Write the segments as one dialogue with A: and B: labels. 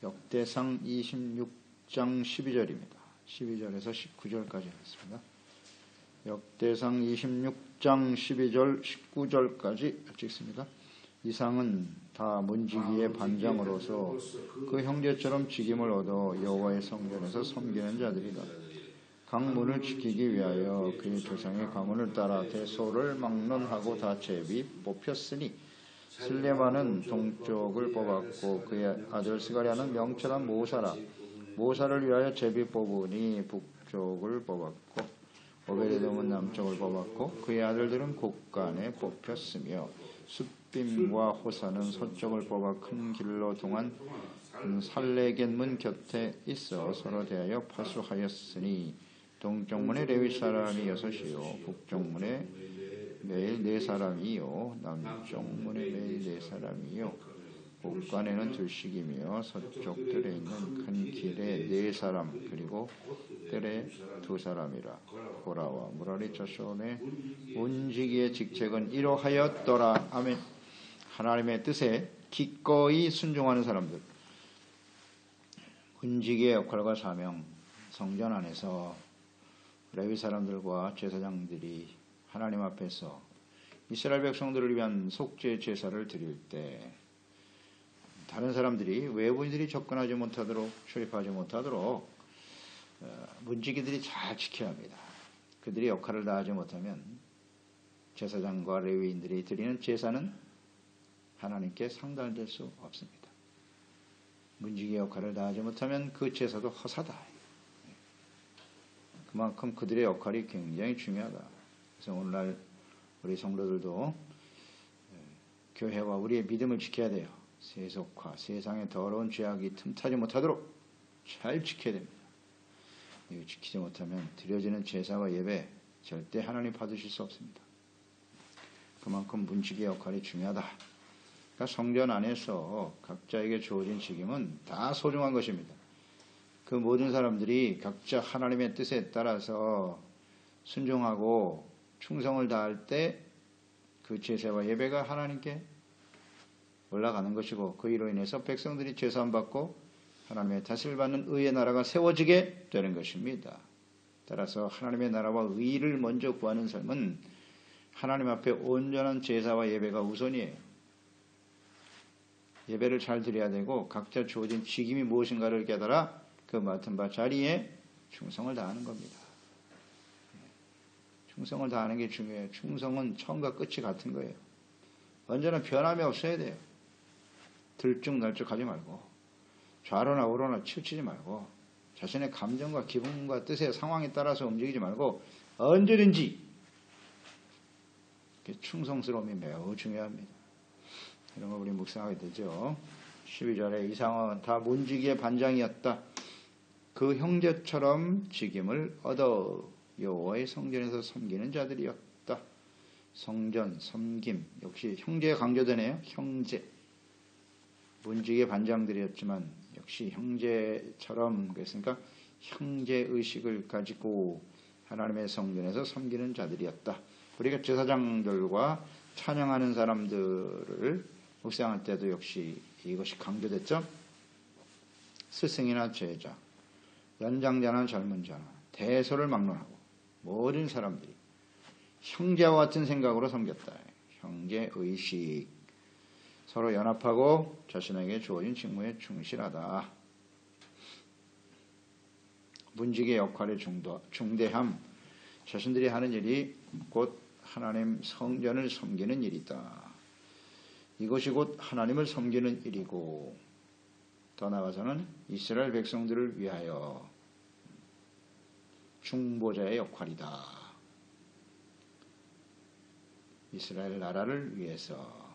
A: 역대상 26장 12절입니다. 12절에서 19절까지 하겠습니다. 역대상 26장 12절 19절까지 읽습니다. 이상은 다 문지기의 반장으로서 그 형제처럼 직임을 얻어 여호와의 성전에서 섬기는 자들이다. 강문을 지키기 위하여 그의 조상의 가문을 따라 대소를 막론하고 다 제비 뽑혔으니 슬레만은 동쪽을 뽑았고 그의 아들 스가랴는 명철한 모사를 위하여 제비 뽑으니 북쪽을 뽑았고 오베데돔은 남쪽을 뽑았고 그의 아들들은 곡간에 뽑혔으며 숫빔과 호사는 서쪽을 뽑아 큰 길로 동안 살레겐문 곁에 있어 서로 대하여 파수하였으니 동쪽문에 레위 사람이 6이요 북쪽문에 매일 4사람이요 남쪽문에 매일 4사람이요 곡간에는 2씩이며 서쪽들에 있는 큰 길에 4사람 그리고 뜰에 2사람이라. 고라와 무라리 자손의 문지기의 직책은 이러하였더라. 아멘. 하나님의 뜻에 기꺼이 순종하는 사람들, 문지기의 역할과 사명, 성전 안에서 레위 사람들과 제사장들이 하나님 앞에서 이스라엘 백성들을 위한 속죄 제사를 드릴 때 다른 사람들이, 외부인들이 접근하지 못하도록, 출입하지 못하도록 문지기들이 잘 지켜야 합니다. 그들이 역할을 다하지 못하면 제사장과 레위인들이 드리는 제사는 하나님께 상달될 수 없습니다. 문지기 역할을 다하지 못하면 그 제사도 허사다. 그만큼 그들의 역할이 굉장히 중요하다. 그래서 오늘날 우리 성도들도 교회와 우리의 믿음을 지켜야 돼요. 세속화, 세상의 더러운 죄악이 틈타지 못하도록 잘 지켜야 됩니다. 이거 지키지 못하면 드려지는 제사와 예배 절대 하나님 받으실 수 없습니다. 그만큼 문지기의 역할이 중요하다. 그러니까 성전 안에서 각자에게 주어진 직임은 다 소중한 것입니다. 그 모든 사람들이 각자 하나님의 뜻에 따라서 순종하고 충성을 다할 때 그 제사와 예배가 하나님께 올라가는 것이고 그 이로 인해서 백성들이 제사함 받고 하나님의 다스림을 받는 의의 나라가 세워지게 되는 것입니다. 따라서 하나님의 나라와 의를 먼저 구하는 삶은 하나님 앞에 온전한 제사와 예배가 우선이에요. 예배를 잘 드려야 되고 각자 주어진 직임이 무엇인가를 깨달아 그 맡은 바 자리에 충성을 다하는 겁니다. 충성을 다하는 게 중요해요. 충성은 처음과 끝이 같은 거예요. 언제나 변함이 없어야 돼요. 들쭉날쭉하지 말고 좌로나 우로나 치우치지 말고 자신의 감정과 기분과 뜻의 상황에 따라서 움직이지 말고 언제든지 충성스러움이 매우 중요합니다. 이런 걸 우리 묵상하게 되죠. 12절에 이상은 다 문지기의 반장이었다. 그 형제처럼 직임을 얻어 여호와의 성전에서 섬기는 자들이었다. 성전, 섬김, 역시 형제가 강조되네요. 형제. 문지기의 반장들이었지만 역시 형제처럼, 그랬으니까 형제의식을 가지고 하나님의 성전에서 섬기는 자들이었다. 우리가 제사장들과 찬양하는 사람들을 묵상할 때도 역시 이것이 강조됐죠. 스승이나 제자, 연장자나 젊은 자나 대소를 막론하고 모든 사람들이 형제와 같은 생각으로 섬겼다. 형제의식. 서로 연합하고 자신에게 주어진 직무에 충실하다. 문지기의 역할의 중대함. 자신들이 하는 일이 곧 하나님 성전을 섬기는 일이다. 이것이 곧 하나님을 섬기는 일이고 더 나아가서는 이스라엘 백성들을 위하여 중보자의 역할이다. 이스라엘 나라를 위해서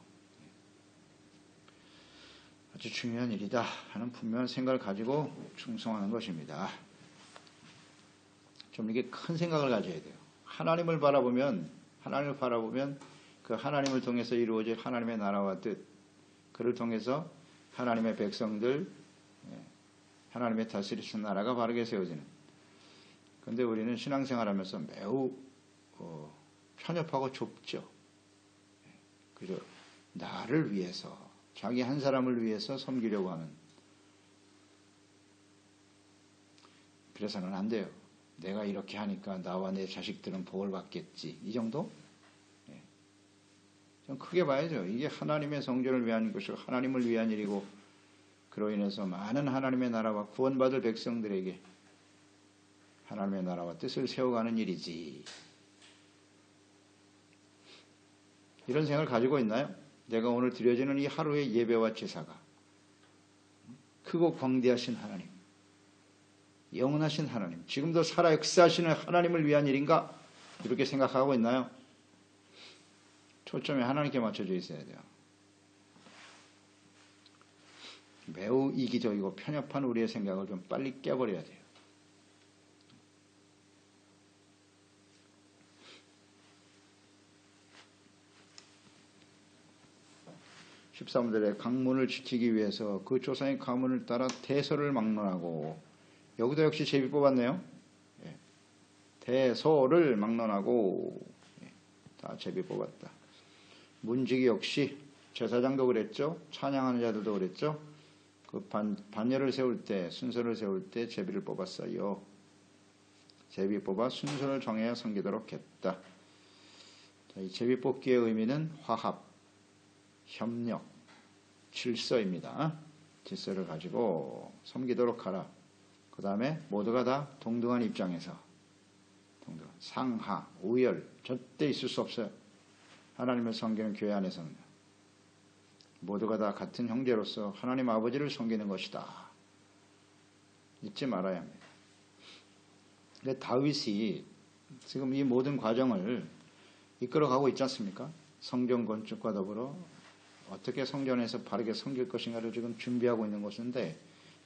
A: 아주 중요한 일이다 하는 분명한 생각을 가지고 충성하는 것입니다. 좀 이게 큰 생각을 가져야 돼요. 하나님을 바라보면 그 하나님을 통해서 이루어질 하나님의 나라와 뜻, 그를 통해서 하나님의 백성들, 하나님의 다스리신 나라가 바르게 세워지는. 그런데 우리는 신앙생활하면서 매우 편협하고 좁죠. 그저 나를 위해서, 자기 한 사람을 위해서 섬기려고 하는 그래서는 안 돼요. 내가 이렇게 하니까 나와 내 자식들은 복을 받겠지. 이 정도? 예. 좀 크게 봐야죠. 이게 하나님의 성전을 위한 것이고 하나님을 위한 일이고 그로 인해서 많은 하나님의 나라와 구원받을 백성들에게 하나님의 나라와 뜻을 세워가는 일이지. 이런 생각을 가지고 있나요? 내가 오늘 드려지는 이 하루의 예배와 제사가 크고 광대하신 하나님, 영원하신 하나님, 지금도 살아 역사하시는 하나님을 위한 일인가? 이렇게 생각하고 있나요? 초점이 하나님께 맞춰져 있어야 돼요. 매우 이기적이고 편협한 우리의 생각을 좀 빨리 깨버려야 돼요. 13절에 강문을 지키기 위해서 그 조상의 가문을 따라 대소를 막론하고, 여기도 역시 제비 뽑았네요. 예. 대소를 막론하고, 예. 다 제비 뽑았다. 문지기 역시 제사장도 그랬죠. 찬양하는 자들도 그랬죠. 그 반열을 세울 때, 순서를 세울 때 제비를 뽑았어요. 제비 뽑아 순서를 정해야 섬기도록 했다. 자, 이 제비 뽑기의 의미는 화합, 협력, 질서입니다. 질서를 가지고 섬기도록 하라. 그 다음에 모두가 다 동등한 입장에서, 상하, 우열 절대 있을 수 없어요. 하나님을 섬기는 교회 안에서는 모두가 다 같은 형제로서 하나님 아버지를 섬기는 것이다. 잊지 말아야 합니다. 근데 다윗이 지금 이 모든 과정을 이끌어가고 있지 않습니까? 성전 건축과 더불어 어떻게 성전에서 바르게 섬길 것인가를 지금 준비하고 있는 것인데,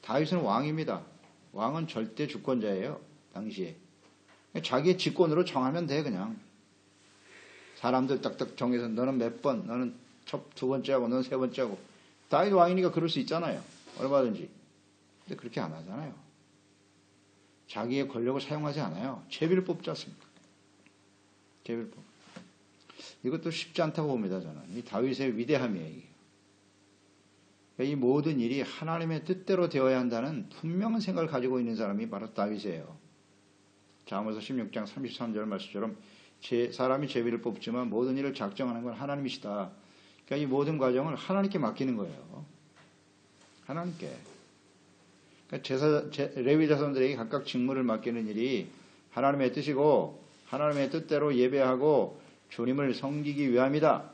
A: 다윗은 왕입니다. 왕은 절대 주권자예요. 당시에. 자기의 직권으로 정하면 돼. 그냥 사람들 딱딱 정해서 너는 몇 번, 너는 두 번째 하고 너는 세 번째 하고. 다윗 왕이니까 그럴 수 있잖아요. 얼마든지. 근데 그렇게 안 하잖아요. 자기의 권력을 사용하지 않아요. 제비를 뽑지 않습니까? 제비를 뽑. 이것도 쉽지 않다고 봅니다. 저는 이 다윗의 위대함이에요. 이게. 이 모든 일이 하나님의 뜻대로 되어야 한다는 분명한 생각을 가지고 있는 사람이 바로 다윗이에요. 아모스 16장 33절 말씀처럼 사람이 제비를 뽑지만 모든 일을 작정하는 건 하나님이시다. 그러니까 이 모든 과정을 하나님께 맡기는 거예요. 하나님께. 그러니까 레위 자손들에게 각각 직무를 맡기는 일이 하나님의 뜻이고 하나님의 뜻대로 예배하고 주님을 섬기기 위함이다.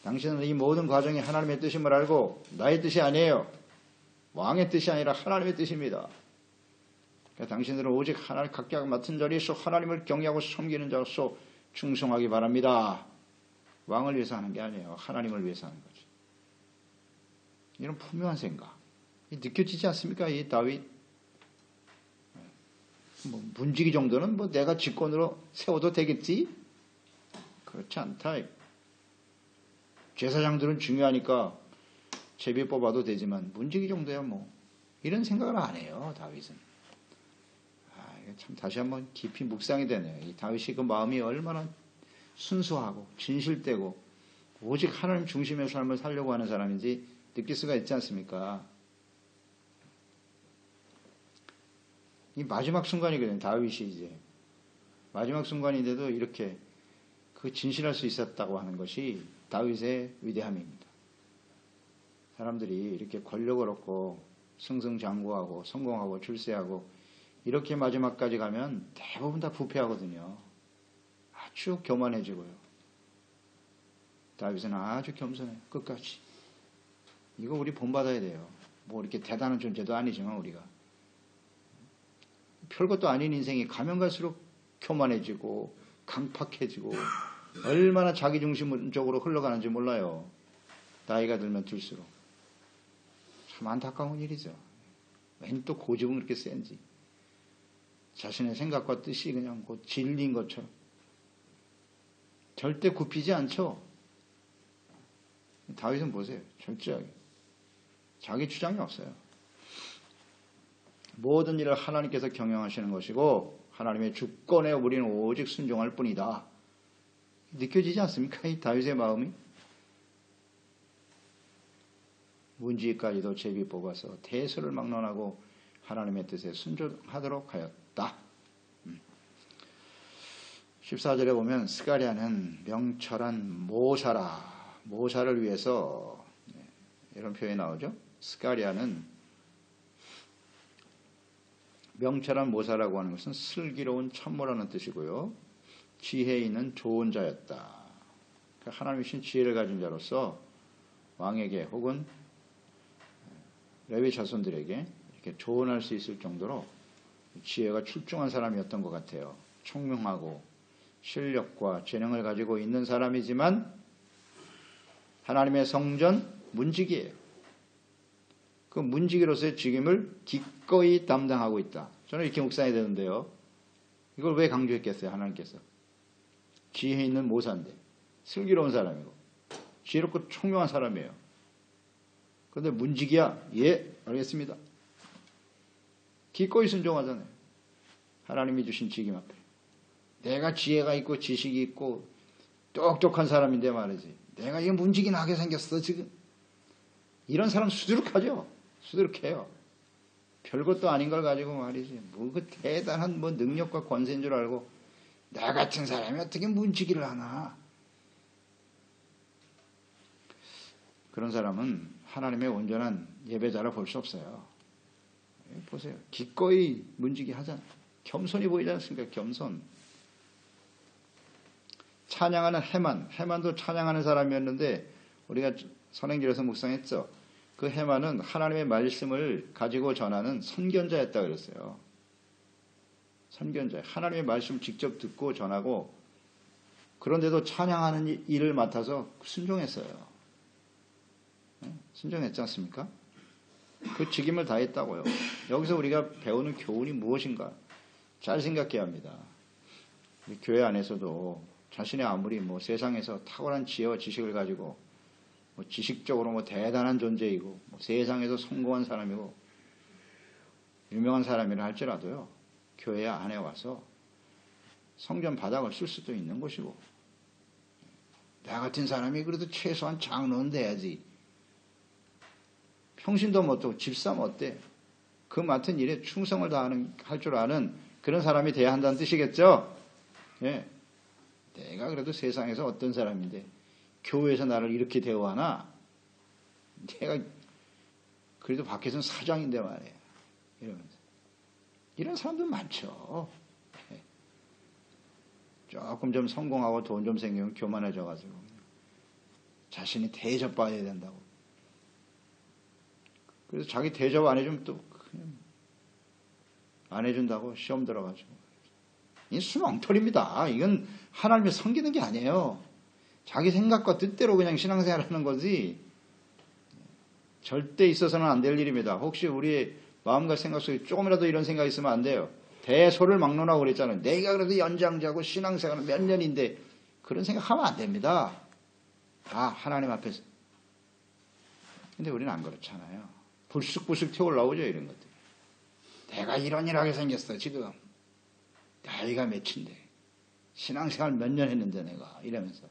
A: 당신은 이 모든 과정이 하나님의 뜻임을 알고 나의 뜻이 아니에요. 왕의 뜻이 아니라 하나님의 뜻입니다. 그러니까 당신들은 오직 하나님 각각 맡은 자리에서 하나님을 경외하고 섬기는 자로서 충성하기 바랍니다. 왕을 위해서 하는 게 아니에요. 하나님을 위해서 하는 거죠. 이런 분명한 생각. 느껴지지 않습니까? 이 다윗. 문지기 정도는 내가 직권으로 세워도 되겠지? 그렇지 않다. 제사장들은 중요하니까 제비 뽑아도 되지만 문지기 정도야 이런 생각을 안 해요. 다윗은. 이거 참 다시 한번 깊이 묵상이 되네요. 이 다윗이 그 마음이 얼마나 순수하고 진실되고 오직 하나님 중심의 삶을 살려고 하는 사람인지 느낄 수가 있지 않습니까? 이 마지막 순간이거든요. 다윗이 이제 마지막 순간인데도 이렇게 그 진실할 수 있었다고 하는 것이 다윗의 위대함입니다. 사람들이 이렇게 권력을 얻고 승승장구하고 성공하고 출세하고 이렇게 마지막까지 가면 대부분 다 부패하거든요. 아주 교만해지고요. 다윗은 아주 겸손해요. 끝까지. 이거 우리 본받아야 돼요. 이렇게 대단한 존재도 아니지만 우리가. 별것도 아닌 인생이 가면 갈수록 교만해지고 강팍해지고 얼마나 자기중심적으로 흘러가는지 몰라요. 나이가 들면 들수록. 참 안타까운 일이죠. 웬 또 고집은 그렇게 센지. 자신의 생각과 뜻이 그냥 진리인 것처럼. 절대 굽히지 않죠. 다윗은 보세요. 철저하게. 자기 주장이 없어요. 모든 일을 하나님께서 경영하시는 것이고 하나님의 주권에 우리는 오직 순종할 뿐이다. 느껴지지 않습니까? 이 다윗의 마음이. 문지기까지도 제비 뽑아서 대소를 막론하고 하나님의 뜻에 순종하도록 하였다. 14절에 보면 스가랴는 명철한 모사를 위해서 이런 표현이 나오죠. 스가랴는 명철한 모사라고 하는 것은 슬기로운 참모라는 뜻이고요. 지혜 있는 좋은 자였다. 그러니까 하나님이 주신 지혜를 가진 자로서 왕에게 혹은 레위 자손들에게 이렇게 조언할 수 있을 정도로 지혜가 출중한 사람이었던 것 같아요. 총명하고 실력과 재능을 가지고 있는 사람이지만 하나님의 성전 문지기예요. 그 문지기로서의 직임을 기꺼이 담당하고 있다. 저는 이렇게 묵상해야 되는데요. 이걸 왜 강조했겠어요? 하나님께서. 지혜 있는 모사인데 슬기로운 사람이고 지혜롭고 총명한 사람이에요. 그런데 문지기야? 예, 알겠습니다. 기꺼이 순종하잖아요. 하나님이 주신 직임 앞에. 내가 지혜가 있고 지식이 있고 똑똑한 사람인데 말이지. 내가 이게 문지기 나게 생겼어 지금. 이런 사람 수두룩하죠. 수두룩해요. 별것도 아닌 걸 가지고 말이지. 뭐 그 대단한 뭐 능력과 권세인 줄 알고 나 같은 사람이 어떻게 문지기를 하나. 그런 사람은 하나님의 온전한 예배자라 볼 수 없어요. 보세요. 기꺼이 문지기 하잖아요. 겸손이 보이지 않습니까? 겸손. 찬양하는 해만도 찬양하는 사람이었는데 우리가 선행절에서 묵상했죠. 그 해만은 하나님의 말씀을 가지고 전하는 선견자였다 그랬어요. 선견자. 하나님의 말씀을 직접 듣고 전하고 그런데도 찬양하는 일을 맡아서 순종했어요. 순종했지 않습니까? 그 직임을 다했다고요. 여기서 우리가 배우는 교훈이 무엇인가? 잘 생각해야 합니다. 교회 안에서도 자신의 아무리 뭐 세상에서 탁월한 지혜와 지식을 가지고 뭐 지식적으로 뭐 대단한 존재이고 뭐 세상에서 성공한 사람이고 유명한 사람이라 할지라도요. 교회 안에 와서 성전 바닥을 쓸 수도 있는 것이고 나 같은 사람이 그래도 최소한 장로는 돼야지. 평신도 못하고 집사면 어때? 그 맡은 일에 충성을 할 줄 아는 그런 사람이 돼야 한다는 뜻이겠죠? 예. 내가 그래도 세상에서 어떤 사람인데 교회에서 나를 이렇게 대우하나? 내가 그래도 밖에서는 사장인데 말이야. 이러면서. 이런 사람들 많죠. 예. 조금 좀 성공하고 돈 좀 생기면 교만해져가지고 자신이 대접받아야 된다고. 그래서 자기 대접 안 해주면 또 그냥 안 해준다고 시험 들어가지고. 이 수렁털입니다. 이건 하나님을 섬기는 게 아니에요. 자기 생각과 뜻대로 그냥 신앙생활 하는 거지 절대 있어서는 안 될 일입니다. 혹시 우리의 마음과 생각 속에 조금이라도 이런 생각이 있으면 안 돼요. 대소를 막론하고 그랬잖아요. 내가 그래도 연장자고 신앙생활은 몇 년인데 그런 생각하면 안 됩니다. 다 하나님 앞에서. 근데 우리는 안 그렇잖아요. 불쑥불쑥 튀어올라오죠 이런 것들. 내가 이런 일 하게 생겼어 지금. 나이가 몇인데 신앙생활 몇 년 했는데 내가 이러면서.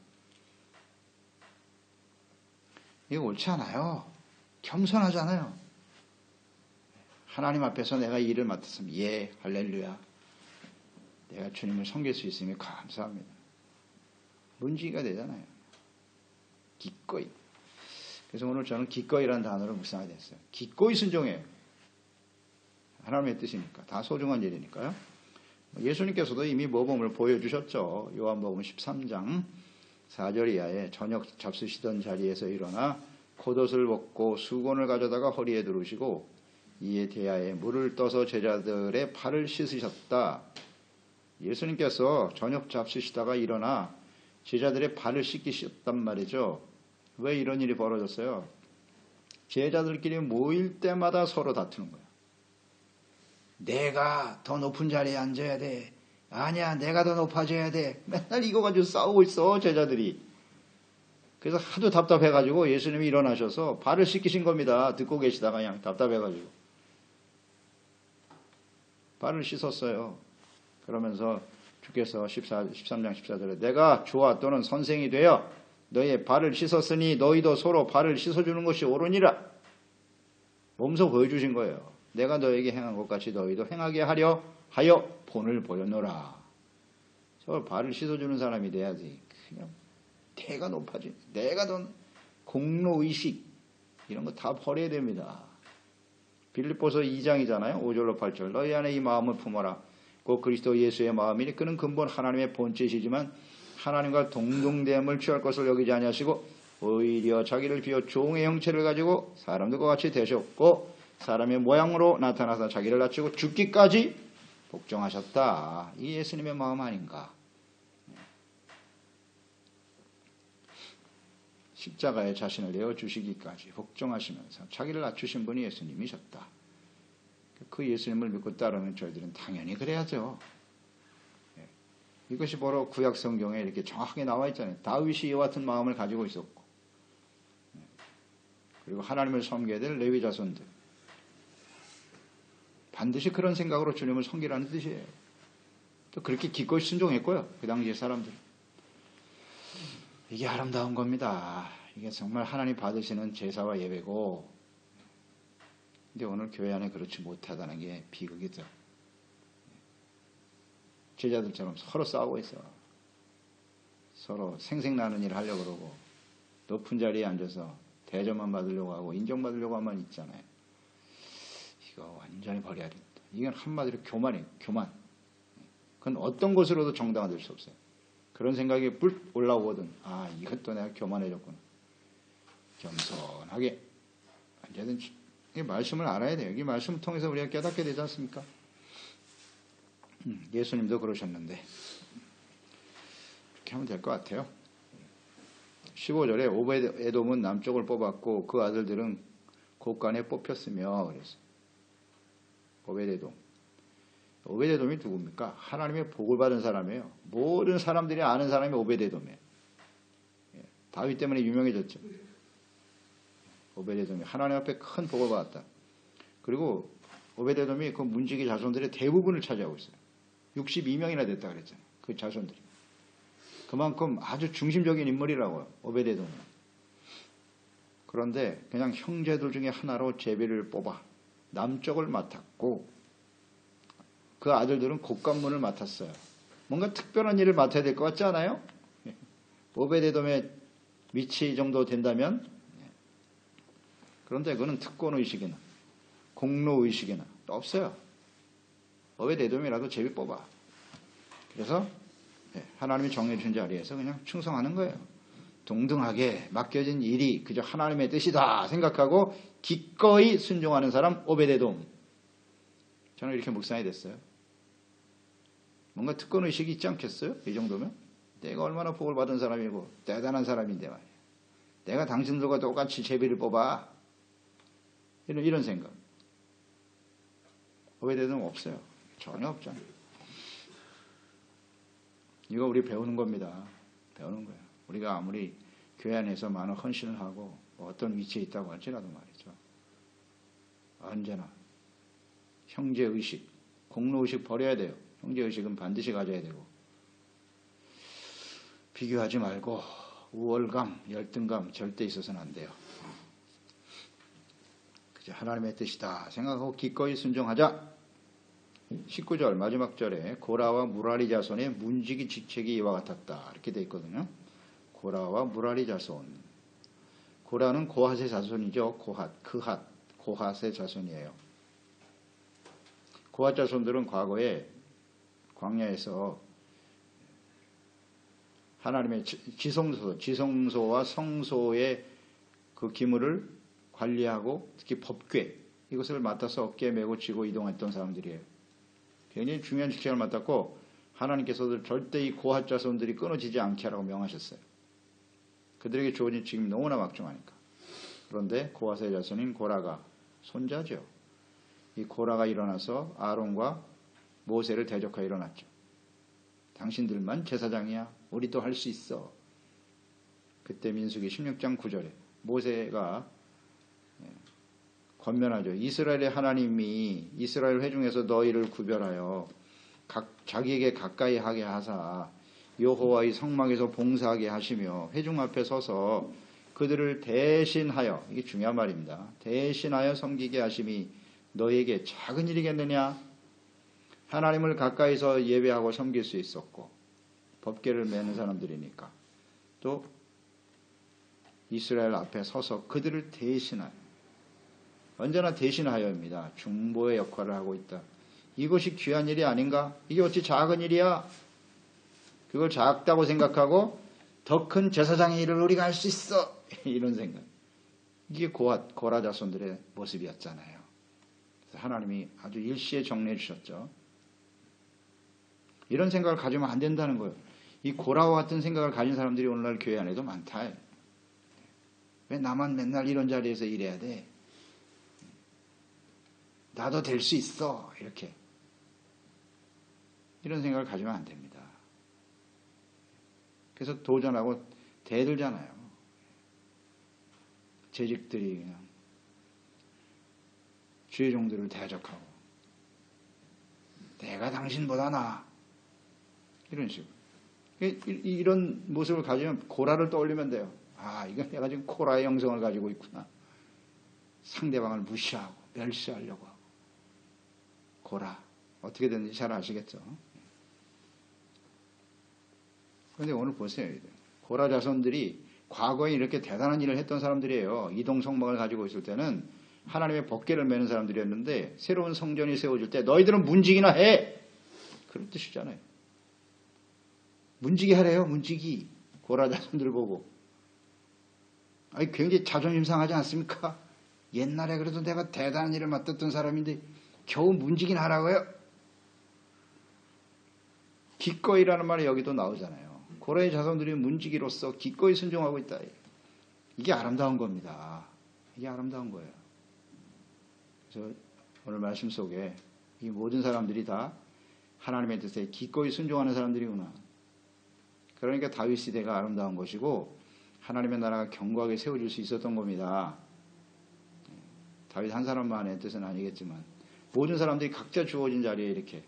A: 이거 옳지 않아요. 겸손하잖아요. 하나님 앞에서 내가 일을 맡았으면 예 할렐루야. 내가 주님을 섬길 수 있으면 감사합니다. 문지기가 되잖아요. 기꺼이. 그래서 오늘 저는 기꺼이라는 단어를 묵상하게 됐어요. 기꺼이 순종해요. 하나님의 뜻이니까. 다 소중한 일이니까요. 예수님께서도 이미 모범을 보여주셨죠. 요한복음 13장 4절 이하에 저녁 잡수시던 자리에서 일어나 겉옷을 벗고 수건을 가져다가 허리에 두르시고 이에 대하에 물을 떠서 제자들의 발을 씻으셨다. 예수님께서 저녁 잡수시다가 일어나 제자들의 발을 씻기셨단 말이죠. 왜 이런 일이 벌어졌어요? 제자들끼리 모일 때마다 서로 다투는 거예요. 내가 더 높은 자리에 앉아야 돼. 아니야, 내가 더 높아져야 돼. 맨날 이거 가지고 싸우고 있어, 제자들이. 그래서 하도 답답해가지고 예수님이 일어나셔서 발을 씻기신 겁니다. 듣고 계시다가 그냥 답답해가지고. 발을 씻었어요. 그러면서 주께서 13장 14절에 내가 주와 또는 선생이 되어 너희의 발을 씻었으니 너희도 서로 발을 씻어주는 것이 옳으니라. 몸소 보여주신 거예요. 내가 너에게 행한 것 같이 너희도 행하게 하려 하여 본을 보였노라. 저걸 발을 씻어주는 사람이 돼야지. 그냥 대가 높아지. 내가 돈 공로의식 이런 거 다 버려야 됩니다. 빌립보서 2장이잖아요. 5절로 8절. 너희 안에 이 마음을 품어라. 곧 그리스도 예수의 마음이니 그는 근본 하나님의 본체이시지만 하나님과 동등됨을 취할 것을 여기지 아니하시고 오히려 자기를 비워 종의 형체를 가지고 사람들과 같이 되셨고 사람의 모양으로 나타나서 자기를 낮추고 죽기까지 복종하셨다. 이 예수님의 마음 아닌가. 십자가에 자신을 내어주시기까지 복종하시면서 자기를 낮추신 분이 예수님이셨다. 그 예수님을 믿고 따르는 저희들은 당연히 그래야죠. 이것이 바로 구약 성경에 이렇게 정확하게 나와 있잖아요. 다윗이 이와 같은 마음을 가지고 있었고, 그리고 하나님을 섬겨야 될 레위 자손들 반드시 그런 생각으로 주님을 섬기라는 뜻이에요. 또 그렇게 기꺼이 순종했고요. 그 당시의 사람들. 이게 아름다운 겁니다. 이게 정말 하나님 받으시는 제사와 예배고, 근데 오늘 교회 안에 그렇지 못하다는 게 비극이죠. 제자들처럼 서로 싸우고 있어. 서로 생색나는 일을 하려고 그러고 높은 자리에 앉아서 대접만 받으려고 하고 인정받으려고 하면 있잖아요. 이거 완전히 버려야 된다. 이건 한마디로 교만이에요. 교만. 그건 어떤 것으로도 정당화될 수 없어요. 그런 생각이 불 올라오거든. 아, 이것도 내가 교만해졌구나. 겸손하게 언제든지 이 말씀을 알아야 돼요. 이 말씀을 통해서 우리가 깨닫게 되지 않습니까? 예수님도 그러셨는데 그렇게 하면 될 것 같아요. 15절에 오벳에돔은 남쪽을 뽑았고 그 아들들은 곳간에 뽑혔으며 그래서 오벳에돔이 누굽니까? 하나님의 복을 받은 사람이에요. 모든 사람들이 아는 사람이 오벳에돔이에요. 다윗 때문에 유명해졌죠. 오벳에돔이 하나님 앞에 큰 복을 받았다. 그리고 오벳에돔이 그 문지기 자손들의 대부분을 차지하고 있어요. 62명이나 됐다 그랬잖아요. 그 자손들이. 그만큼 아주 중심적인 인물이라고요. 오벳에돔은. 그런데 그냥 형제들 중에 하나로 제비를 뽑아 남쪽을 맡았고 그 아들들은 곡간문을 맡았어요. 뭔가 특별한 일을 맡아야 될 것 같지 않아요? 오벳에돔의 위치 정도 된다면. 그런데 그거는 특권의식이나 공로의식이나 없어요. 오벳에돔이라도 제비 뽑아. 그래서 하나님이 정해준 자리에서 그냥 충성하는 거예요. 동등하게 맡겨진 일이 그저 하나님의 뜻이다 생각하고 기꺼이 순종하는 사람 오벳에돔. 저는 이렇게 묵상이 됐어요. 뭔가 특권의식이 있지 않겠어요? 이 정도면? 내가 얼마나 복을 받은 사람이고 대단한 사람인데 말이에요. 내가 당신들과 똑같이 제비를 뽑아. 이런 생각. 오벳에돔 없어요. 전혀 없잖아요. 이거 우리 배우는 겁니다. 배우는 거예요. 우리가 아무리 교회 안에서 많은 헌신을 하고 어떤 위치에 있다고 할지라도 말이죠. 언제나 형제의식, 공로의식 버려야 돼요. 형제의식은 반드시 가져야 되고 비교하지 말고 우월감, 열등감 절대 있어서는 안 돼요. 그저 하나님의 뜻이다 생각하고 기꺼이 순종하자. 19절 마지막 절에 고라와 무라리 자손의 문지기 직책이 이와 같았다 이렇게 돼 있거든요. 고라와 무라리 자손. 고라는 고핫의 자손이죠. 고핫의 자손이에요. 고핫 자손들은 과거에 광야에서 하나님의 지성소와 성소의 그 기물을 관리하고 특히 법궤 이것을 맡아서 어깨에 메고 지고 이동했던 사람들이에요. 굉장히 중요한 직책을 맡았고 하나님께서도 절대 이 고핫 자손들이 끊어지지 않게 하라고 명하셨어요. 그들에게 주어진 직임이 너무나 막중하니까. 그런데 고핫의 자손인 고라가 손자죠. 이 고라가 일어나서 아론과 모세를 대적하여 일어났죠. 당신들만 제사장이야. 우리도 할 수 있어. 그때 민수기 16장 9절에 모세가 권면하죠. 이스라엘의 하나님이 이스라엘 회중에서 너희를 구별하여 자기에게 가까이 하게 하사 여호와의 성막에서 봉사하게 하시며 회중 앞에 서서 그들을 대신하여, 이게 중요한 말입니다. 대신하여 섬기게 하심이 너에게 작은 일이겠느냐? 하나님을 가까이서 예배하고 섬길 수 있었고 법궤를 매는 사람들이니까 또 이스라엘 앞에 서서 그들을 대신하여 언제나 대신하여입니다. 중보의 역할을 하고 있다. 이것이 귀한 일이 아닌가? 이게 어찌 작은 일이야? 그걸 작다고 생각하고 더 큰 제사장의 일을 우리가 할 수 있어. 이런 생각. 이게 고라 자손들의 모습이었잖아요. 그래서 하나님이 아주 일시에 정리해 주셨죠. 이런 생각을 가지면 안 된다는 거예요. 이 고라와 같은 생각을 가진 사람들이 오늘날 교회 안에도 많다. 왜 나만 맨날 이런 자리에서 일해야 돼? 나도 될 수 있어. 이렇게. 이런 생각을 가지면 안 됩니다. 그래서 도전하고 대들잖아요. 재직들이 그냥 주의 종들을 대적하고 내가 당신보다 나아. 이런 식으로. 이런 모습을 가지면 고라를 떠올리면 돼요. 아, 이건 내가 지금 고라의 영성을 가지고 있구나. 상대방을 무시하고 멸시하려고 하고. 고라. 어떻게 됐는지 잘 아시겠죠? 그런데 오늘 보세요. 고라 자손들이 과거에 이렇게 대단한 일을 했던 사람들이에요. 이동 성막을 가지고 있을 때는 하나님의 법궤를 매는 사람들이었는데 새로운 성전이 세워질 때 너희들은 문지기나 해. 그런 뜻이잖아요. 문지기 하래요. 문지기. 고라 자손들 보고. 아니 굉장히 자존심 상하지 않습니까? 옛날에 그래도 내가 대단한 일을 맡았던 사람인데 겨우 문지기나 하라고요? 기꺼이라는 말이 여기도 나오잖아요. 고라의 자손들이 문지기로서 기꺼이 순종하고 있다. 이게 아름다운 겁니다. 이게 아름다운 거예요. 그래서 오늘 말씀 속에 이 모든 사람들이 다 하나님의 뜻에 기꺼이 순종하는 사람들이구나. 그러니까 다윗 시대가 아름다운 것이고 하나님의 나라가 견고하게 세워질 수 있었던 겁니다. 다윗 한 사람만의 뜻은 아니겠지만 모든 사람들이 각자 주어진 자리에 이렇게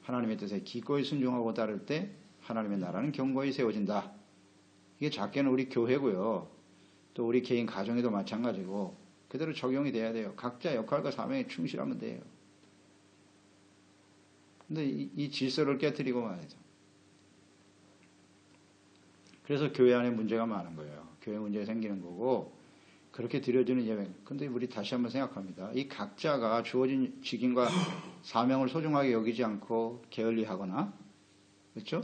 A: 하나님의 뜻에 기꺼이 순종하고 따를 때 하나님의 나라는 견고히 세워진다. 이게 작게는 우리 교회고요. 또 우리 개인 가정에도 마찬가지고 그대로 적용이 돼야 돼요. 각자 역할과 사명에 충실하면 돼요. 근데 이 질서를 깨뜨리고 말이죠. 그래서 교회 안에 문제가 많은 거예요. 교회 문제가 생기는 거고 그렇게 드려지는 예배. 근데 우리 다시 한번 생각합니다. 이 각자가 주어진 직임과 사명을 소중하게 여기지 않고 게을리하거나 그렇죠?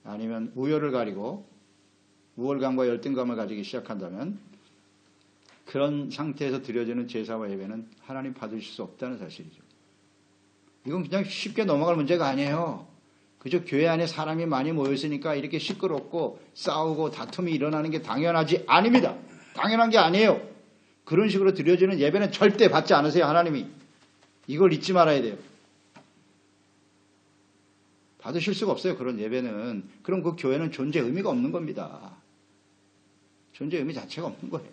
A: 아니면 우열을 가리고 우월감과 열등감을 가지기 시작한다면 그런 상태에서 드려지는 제사와 예배는 하나님 받으실 수 없다는 사실이죠. 이건 그냥 쉽게 넘어갈 문제가 아니에요. 그저 교회 안에 사람이 많이 모였으니까 이렇게 시끄럽고 싸우고 다툼이 일어나는 게 당연하지 아닙니다. 당연한 게 아니에요. 그런 식으로 드려지는 예배는 절대 받지 않으세요. 하나님이. 이걸 잊지 말아야 돼요. 받으실 수가 없어요. 그런 예배는. 그럼 그 교회는 존재 의미가 없는 겁니다. 존재 의미 자체가 없는 거예요.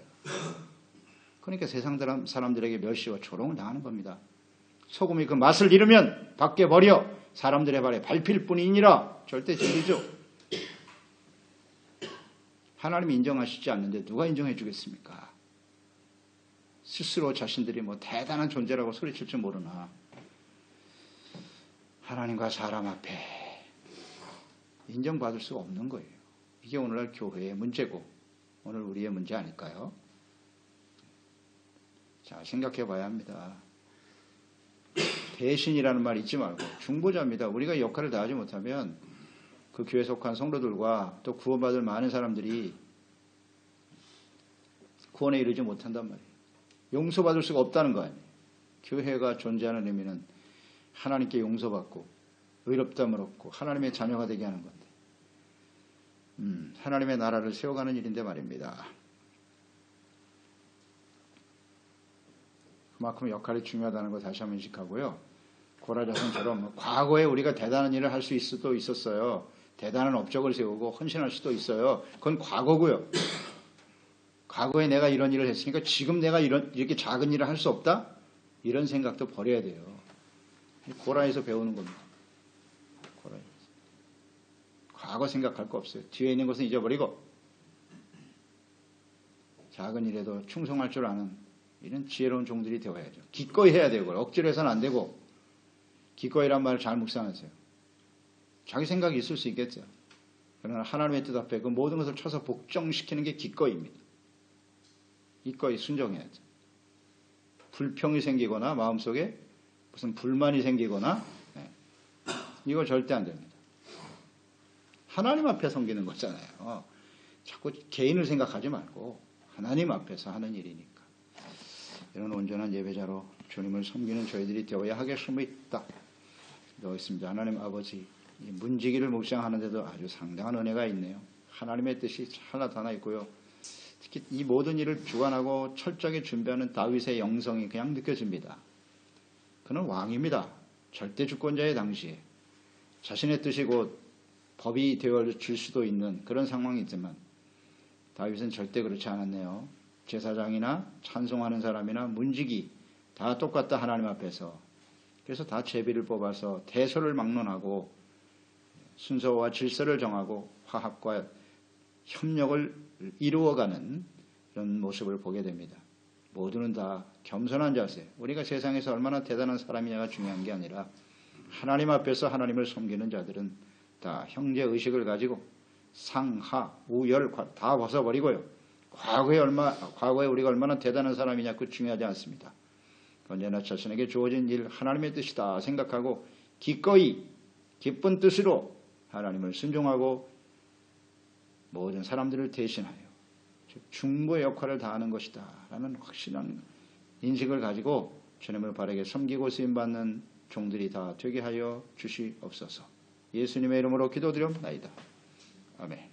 A: 그러니까 세상 사람들에게 멸시와 조롱을 당하는 겁니다. 소금이 그 맛을 잃으면 밖에 버려 사람들의 발에 밟힐 뿐이니라. 절대 진리죠. 하나님이 인정하시지 않는데 누가 인정해 주겠습니까? 스스로 자신들이 뭐 대단한 존재라고 소리칠 줄 모르나 하나님과 사람 앞에 인정받을 수가 없는 거예요. 이게 오늘날 교회의 문제고 오늘 우리의 문제 아닐까요? 자, 생각해 봐야 합니다. 대신이라는 말 잊지 말고 중보자입니다. 우리가 역할을 다하지 못하면 그 교회에 속한 성도들과 또 구원받을 많은 사람들이 구원에 이르지 못한단 말이에요. 용서받을 수가 없다는 거 아니에요. 교회가 존재하는 의미는 하나님께 용서받고 의롭다함을 얻고 하나님의 자녀가 되게 하는 건데 하나님의 나라를 세워가는 일인데 말입니다. 그만큼 역할이 중요하다는 거 다시 한번 인식하고요. 고라 자손처럼 과거에 우리가 대단한 일을 할 수 수도 있었어요. 대단한 업적을 세우고 헌신할 수도 있어요. 그건 과거고요. 과거에 내가 이런 일을 했으니까 지금 내가 이렇게 작은 일을 할 수 없다? 이런 생각도 버려야 돼요. 고라에서 배우는 겁니다. 고라에서. 과거 생각할 거 없어요. 뒤에 있는 것은 잊어버리고 작은 일에도 충성할 줄 아는 이런 지혜로운 종들이 되어야죠. 기꺼이 해야 되고 억지로 해서는 안 되고 기꺼이란 말을 잘 묵상하세요. 자기 생각이 있을 수 있겠죠. 그러나 하나님의 뜻 앞에 그 모든 것을 쳐서 복종시키는 게 기꺼이입니다. 기꺼이 순종해야죠. 불평이 생기거나 마음속에 무슨 불만이 생기거나 이거 절대 안 됩니다. 하나님 앞에 섬기는 거잖아요. 자꾸 개인을 생각하지 말고 하나님 앞에서 하는 일이니까. 이런 온전한 예배자로 주님을 섬기는 저희들이 되어야 하겠음이 있다. 있습니다. 하나님 아버지, 이 문지기를 묵상하는데도 아주 상당한 은혜가 있네요. 하나님의 뜻이 잘 나타나 있고요. 특히 이 모든 일을 주관하고 철저하게 준비하는 다윗의 영성이 그냥 느껴집니다. 그는 왕입니다. 절대 주권자의 당시에 자신의 뜻이 곧 법이 되어줄 수도 있는 그런 상황이지만 다윗은 절대 그렇지 않았네요. 제사장이나 찬송하는 사람이나 문지기 다 똑같다 하나님 앞에서. 그래서 다 제비를 뽑아서 대소를 막론하고 순서와 질서를 정하고 화합과 협력을 이루어가는 이런 모습을 보게 됩니다. 모두는 다 겸손한 자세. 우리가 세상에서 얼마나 대단한 사람이냐가 중요한 게 아니라 하나님 앞에서 하나님을 섬기는 자들은 다 형제의식을 가지고 상하, 우열 다 벗어버리고요. 과거에 우리가 얼마나 대단한 사람이냐 그 중요하지 않습니다. 언제나 자신에게 주어진 일 하나님의 뜻이다 생각하고 기꺼이 기쁜 뜻으로 하나님을 순종하고 모든 사람들을 대신하여 중보의 역할을 다하는 것이다 라는 확실한 인식을 가지고 주님을 바르게 섬기고 쓰임받는 종들이 다 되게 하여 주시옵소서. 예수님의 이름으로 기도드리옵나이다. 아멘.